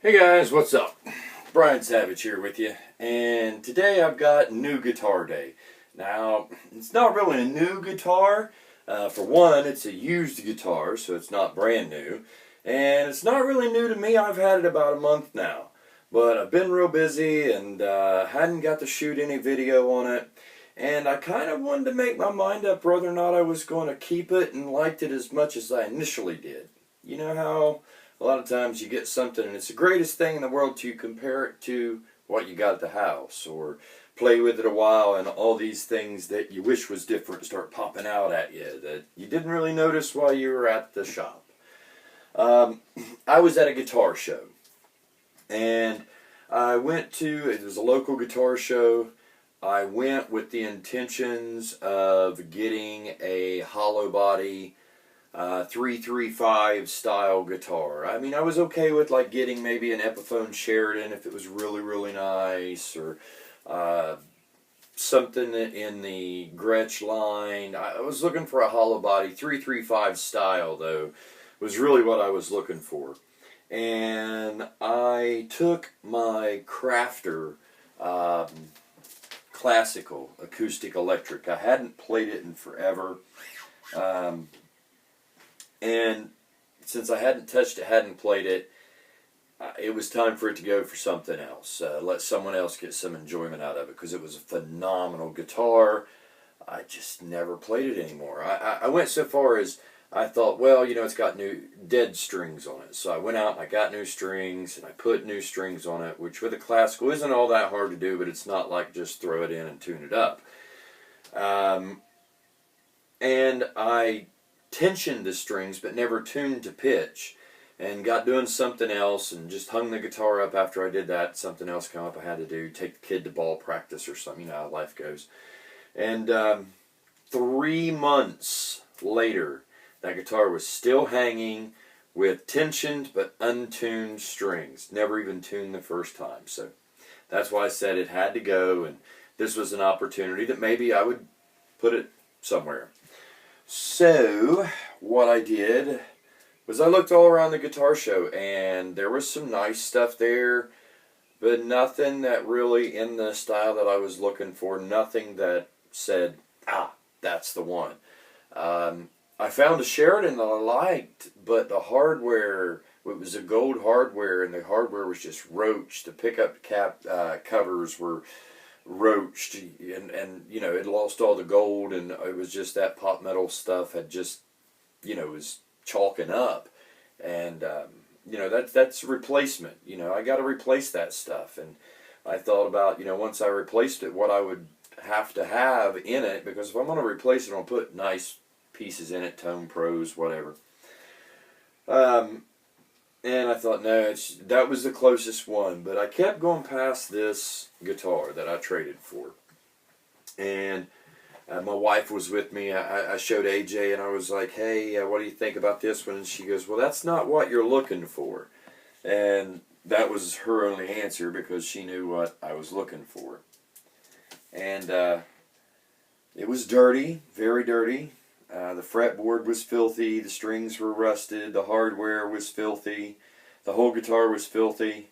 Hey guys, what's up? Brian Savage here with you, and today I've got new guitar day. Now, it's not really a new guitar. For one, it's a used guitar, so it's not brand new. And it's not really new to me. I've had it about a month now. But I've been real busy and hadn't got to shoot any video on it. And I kind of wanted to make my mind up whether or not I was going to keep it and liked it as much as I initially did. You know how a lot of times you get something and it's the greatest thing in the world to compare it to what you got at the house, or play with it a while and all these things that you wish was different start popping out at you that you didn't really notice while you were at the shop. I was at a guitar show, and it was a local guitar show. I went with the intentions of getting a hollow body 335 style guitar. I mean, I was okay with like getting maybe an Epiphone Sheridan if it was really, really nice, or something in the Gretsch line. I was looking for a hollow body 335 style, though, was really what I was looking for. And I took my Crafter classical acoustic electric. I hadn't played it in forever. And since I hadn't touched it, hadn't played it, it was time for it to go for something else. Let someone else get some enjoyment out of it, because it was a phenomenal guitar. I just never played it anymore. I went so far as I thought, well, you know, it's got new dead strings on it. So I went out and I got new strings, and I put new strings on it, which with a classical isn't all that hard to do, but it's not like just throw it in and tune it up. And I tensioned the strings but never tuned to pitch, and got doing something else and just hung the guitar up. After I did that, something else came up I had to do, take the kid to ball practice or something. You know how life goes. And 3 months later, that guitar was still hanging with tensioned but untuned strings. Never even tuned the first time. So that's why I said it had to go, and this was an opportunity that maybe I would put it somewhere. So what I did was I looked all around the guitar show, and there was some nice stuff there, but nothing that really in the style that I was looking for. Nothing that said, that's the one. I found a Sheridan that I liked, but the hardware, it was a gold hardware, and the hardware was just roached. The pickup cap covers were roached, and you know, it lost all the gold, and it was just that pot metal stuff had just, you know, was chalking up. And you know, that's replacement. You know, I got to replace that stuff. And I thought about, you know, once I replaced it, what I would have to have in it, because if I'm going to replace it, I'll put nice pieces in it, tone pros, whatever. And I thought, no, that was the closest one. But I kept going past this guitar that I traded for. And my wife was with me. I showed AJ, and I was like, hey, what do you think about this one? And she goes, well, that's not what you're looking for. And that was her only answer, because she knew what I was looking for. And it was dirty, very dirty. The fretboard was filthy, the strings were rusted, the hardware was filthy, the whole guitar was filthy.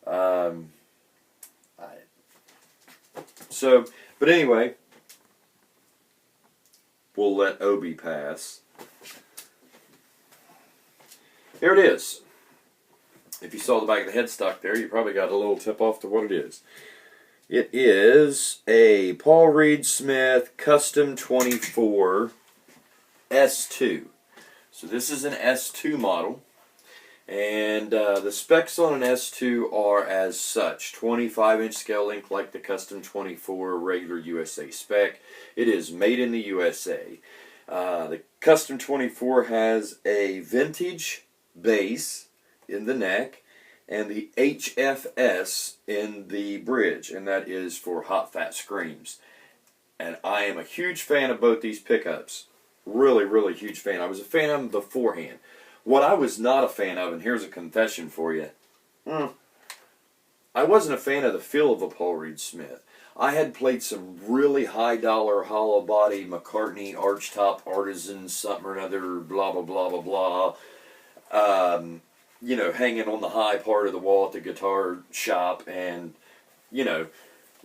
But anyway, we'll let Obi pass. Here it is. If you saw the back of the headstock there, you probably got a little tip off to what it is. It is a Paul Reed Smith Custom 24 S2. So this is an S2 model, and the specs on an S2 are as such: 25-inch scale length like the Custom 24 regular USA spec. It is made in the USA. The Custom 24 has a vintage bass in the neck and the HFS in the bridge, and that is for hot fat screams. And I am a huge fan of both these pickups. Really, really huge fan. I was a fan of them beforehand. What I was not a fan of, and here's a confession for you, I wasn't a fan of the feel of a Paul Reed Smith. I had played some really high dollar hollow body McCartney archtop artisan something or another, blah blah blah blah blah. hanging on the high part of the wall at the guitar shop, and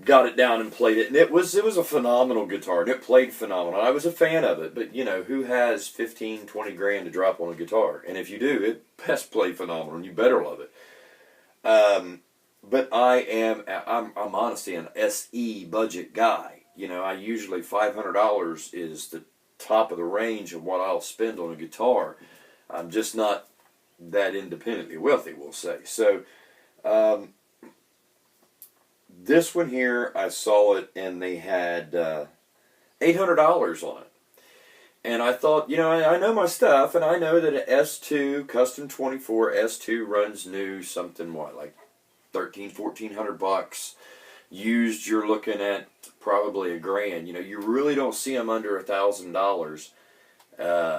got it down and played it, and it was a phenomenal guitar, and it played phenomenal. I was a fan of it, but who has 15, 20 grand to drop on a guitar? And if you do, it best play phenomenal, and you better love it. But I'm honestly an SE budget guy. I usually $500 is the top of the range of what I'll spend on a guitar. I'm just not that independently wealthy, we'll say. So, this one here, I saw it, and they had $800 on it. And I thought, I know my stuff, and I know that an S2, Custom 24 S2 runs new something, like $1,300-1,400. Used, you're looking at probably $1,000. You really don't see them under $1,000.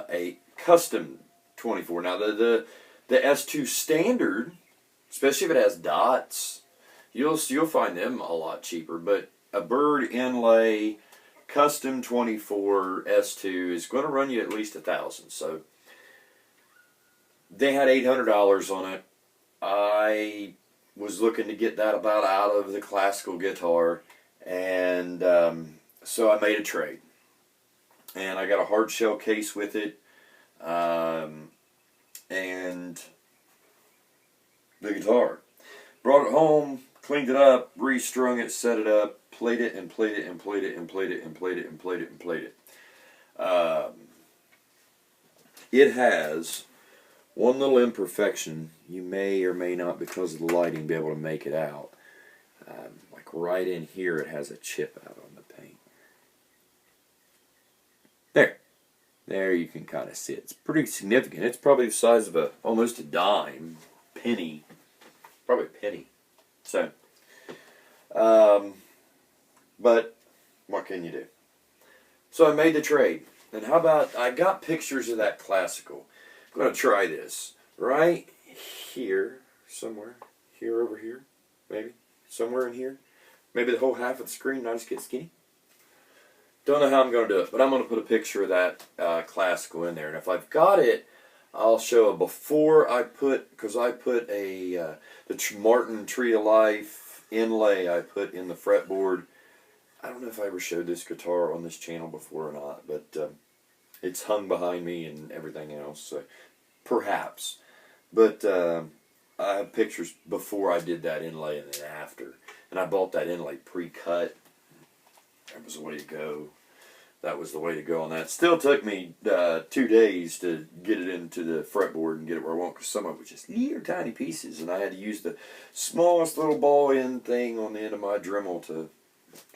A Custom 24. Now, the S2 Standard, especially if it has dots, you'll find them a lot cheaper. But a bird inlay Custom 24 S2 is going to run you at least $1,000. So they had $800 on it. I was looking to get that about out of the classical guitar, and so I made a trade. And I got a hard shell case with it, and the guitar. Brought it home, cleaned it up, restrung it, set it up, played it and played it and played it and played it and played it and played it and played it. It has one little imperfection. You may or may not, because of the lighting, be able to make it out. Like right in here, it has a chip out on the paint. There you can kind of see it. It's pretty significant. It's probably the size of almost a dime, penny, probably a penny. So, but what can you do? So I made the trade. And how about, I got pictures of that classical. I'm going to try this right here, somewhere, here over here, maybe, somewhere in here. Maybe the whole half of the screen and I just get skinny. Don't know how I'm going to do it, but I'm going to put a picture of that classical in there. And if I've got it, I'll show a before because I put the Martin Tree of Life inlay I put in the fretboard. I don't know if I ever showed this guitar on this channel before or not, but it's hung behind me and everything else, so perhaps. But I have pictures before I did that inlay and then after. And I bought that inlay pre-cut. That was the way to go. That was the way to go on that. Still took me 2 days to get it into the fretboard and get it where I want, because some of it was just little tiny pieces, and I had to use the smallest little ball end thing on the end of my Dremel to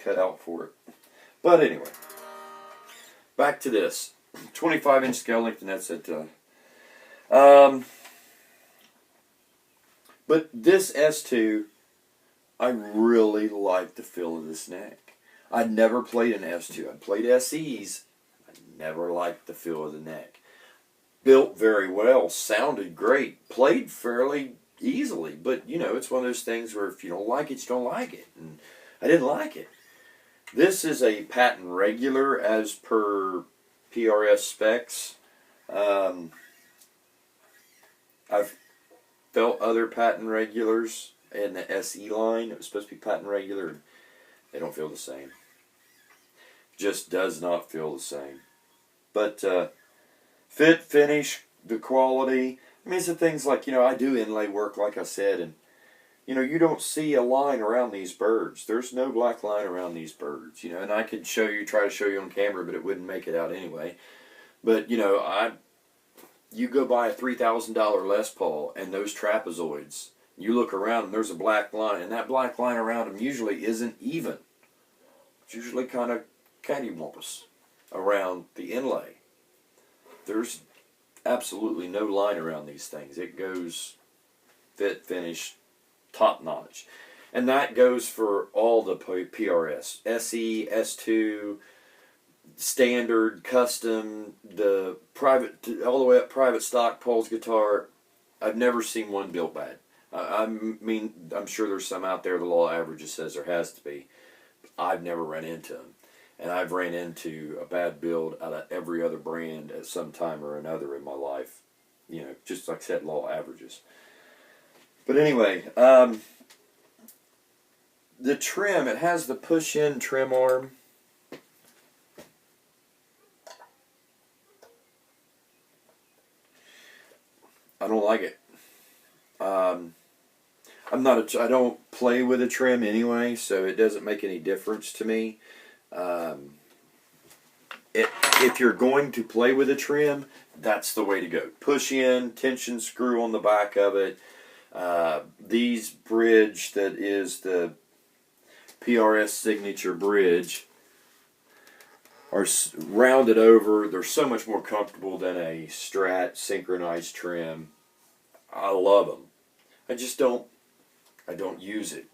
cut out for it. But anyway, back to this 25-inch scale length, and that's it. But this S2, I really like the feel of this neck. I'd never played an S2. I played SEs. I never liked the feel of the neck. Built very well, sounded great, played fairly easily, but it's one of those things where if you don't like it, you don't like it. And I didn't like it. This is a patent regular as per PRS specs. I've felt other patent regulars in the SE line. It was supposed to be patent regular, and they don't feel the same. Just does not feel the same. But fit, finish, the quality. I mean, it's the things like, I do inlay work, like I said, and you don't see a line around these birds. There's no black line around these birds, and I could try to show you on camera, but it wouldn't make it out anyway. But, you go buy a $3,000 Les Paul and those trapezoids, you look around and there's a black line, and that black line around them usually isn't even. It's usually kind of cattywampus around the inlay. There's absolutely no line around these things. It goes fit, finish, top notch. And that goes for all the PRS. SE, S2, standard, custom, the private, all the way up private stock Paul's guitar. I've never seen one built bad. I mean, I'm sure there's some out there, the law of averages says there has to be. I've never run into them. And I've ran into a bad build out of every other brand at some time or another in my life. Just like I said, law of averages. But anyway, the trim, it has the push-in trim arm. I don't like it. I don't play with a trim anyway, so it doesn't make any difference to me. If you're going to play with a trim, that's the way to go. Push in, tension screw on the back of it. These bridge, that is the PRS signature bridge, are rounded over. They're so much more comfortable than a Strat synchronized trim. I love them. I don't use it.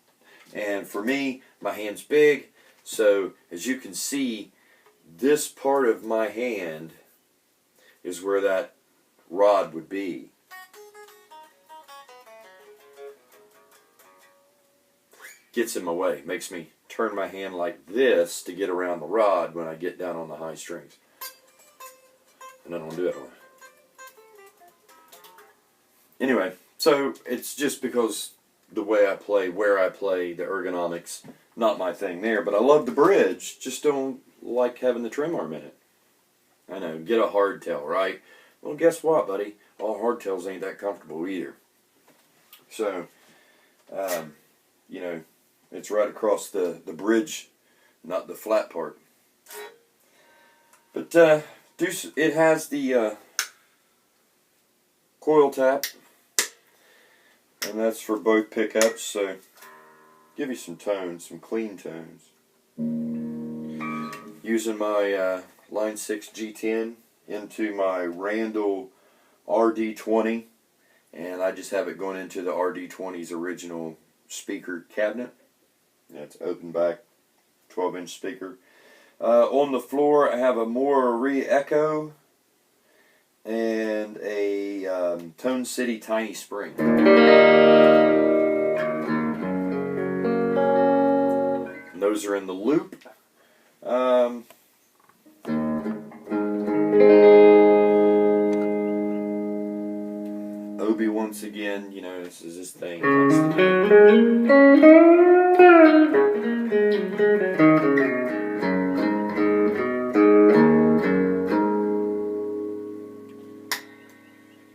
And for me, my hand's big, so as you can see, this part of my hand is where that rod would be. Gets in my way. Makes me turn my hand like this to get around the rod when I get down on the high strings. And I don't do it. Anyway, so it's just because the way I play, where I play, the ergonomics, not my thing there. But I love the bridge, just don't like having the trim arm in it. I know, get a hardtail, right? Well, guess what, buddy? All hardtails ain't that comfortable either. So, you know, it's right across the bridge, not the flat part. But it has the coil tap, and that's for both pickups, so give you some tones, some clean tones. Using my Line 6 G10 into my Randall RD20, and I just have it going into the RD20's original speaker cabinet. That's open back 12-inch speaker. On the floor I have a Mori Echo and a Tone City Tiny Spring. And those are in the loop. Obi, once again, you know, this is his thing.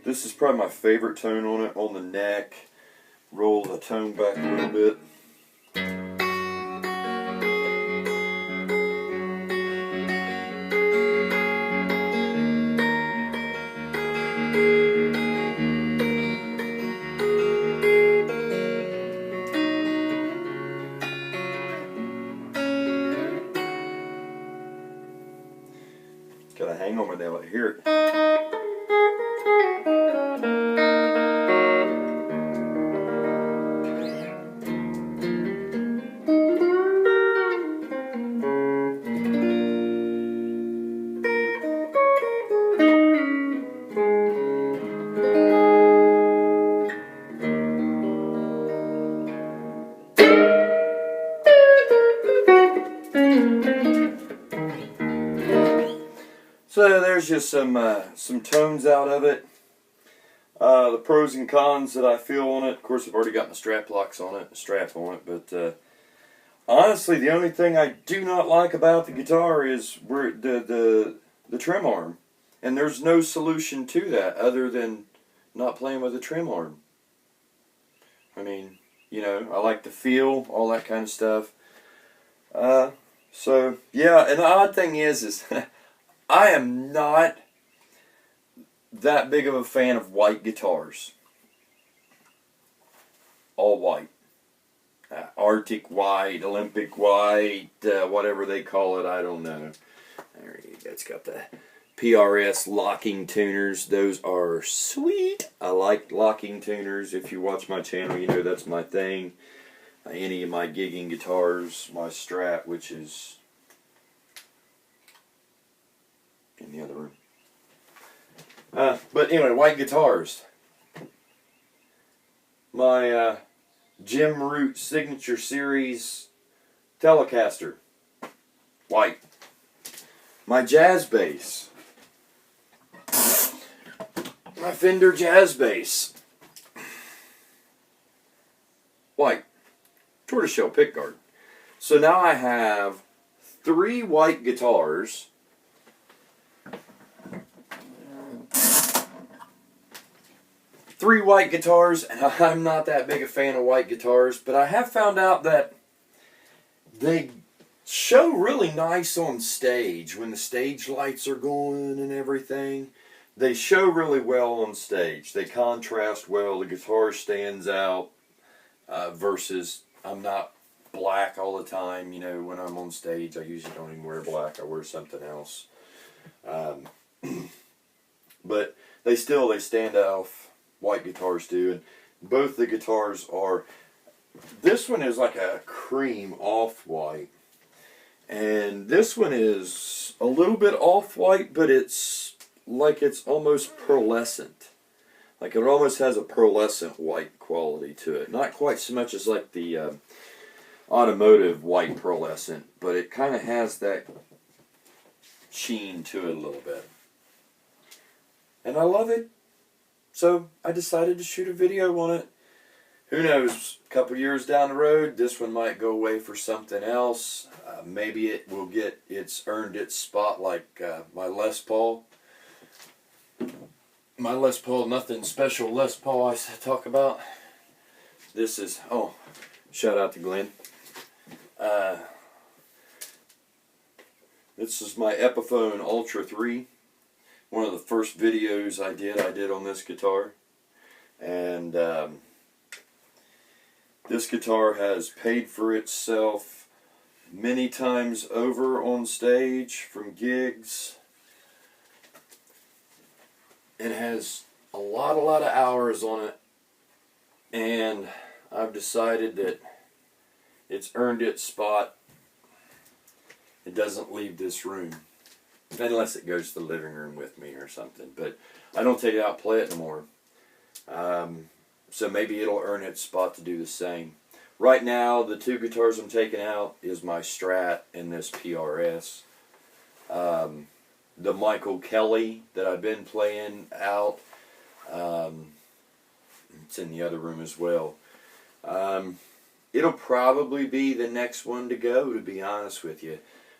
This is probably my favorite tone on it, on the neck. Roll the tone back a little bit. Gotta hang on with that, I hear it. So there's just some tones out of it. The pros and cons that I feel on it. Of course, I've already got my strap locks on it, strap on it. But honestly, the only thing I do not like about the guitar is where the trim arm, and there's no solution to that other than not playing with a trim arm. I mean, you know, I like the feel, all that kind of stuff. So yeah, and the odd thing is I am not that big of a fan of white guitars. All white. Arctic white, Olympic white, whatever they call it, I don't know. There you go. It's got the PRS locking tuners. Those are sweet. I like locking tuners. If you watch my channel, you know that's my thing. Any of my gigging guitars, my Strat, which is in the other room. But anyway, white guitars. My Jim Root Signature Series Telecaster, white. My jazz bass. My Fender jazz bass. white tortoiseshell pickguard. So now I have 3 white guitars. 3 white guitars, and I'm not that big a fan of white guitars, but I have found out that they show really nice on stage when the stage lights are going and everything. They show really well on stage. They contrast well. The guitar stands out versus I'm not black all the time. You know, when I'm on stage, I usually don't even wear black. I wear something else. But they stand out. White guitars do, and both the guitars are. This one is like a cream off-white, and this one is a little bit off-white, but it's like it's almost pearlescent. Like it almost has a pearlescent white quality to it. Not quite so much as like the automotive white pearlescent, but it kind of has that sheen to it a little bit. And I love it. So I decided to shoot a video on it. Who knows, a couple years down the road, this one might go away for something else. Maybe it will get earned its spot like my Les Paul. My Les Paul, nothing special Les Paul I talk about. This is, oh, shout out to Glenn. This is my Epiphone Ultra 3. One of the first videos I did on this guitar, and this guitar has paid for itself many times over on stage from gigs. It has a lot of hours on it, and I've decided that it's earned its spot. It doesn't leave this room. Unless it goes to the living room with me or something. But I don't take it out and play it no more. So maybe it'll earn its spot to do the same. Right now, the 2 guitars I'm taking out is my Strat and this PRS. The Michael Kelly that I've been playing out, it's in the other room as well. It'll probably be the next one to go, to be honest with you.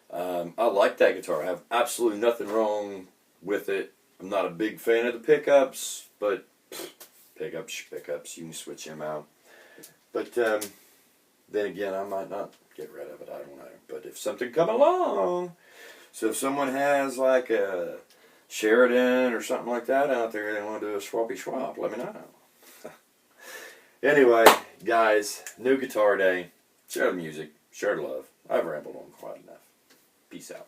I like that guitar. I have absolutely nothing wrong with it. I'm not a big fan of the pickups, but pickups, you can switch them out. But then again, I might not get rid of it, I don't know. But if something come along, so if someone has like a Sheridan or something like that out there, they want to do a swappy swap, let me know. Anyway, guys, new guitar day. Share the music, share the love. I've rambled on quite enough. Peace out.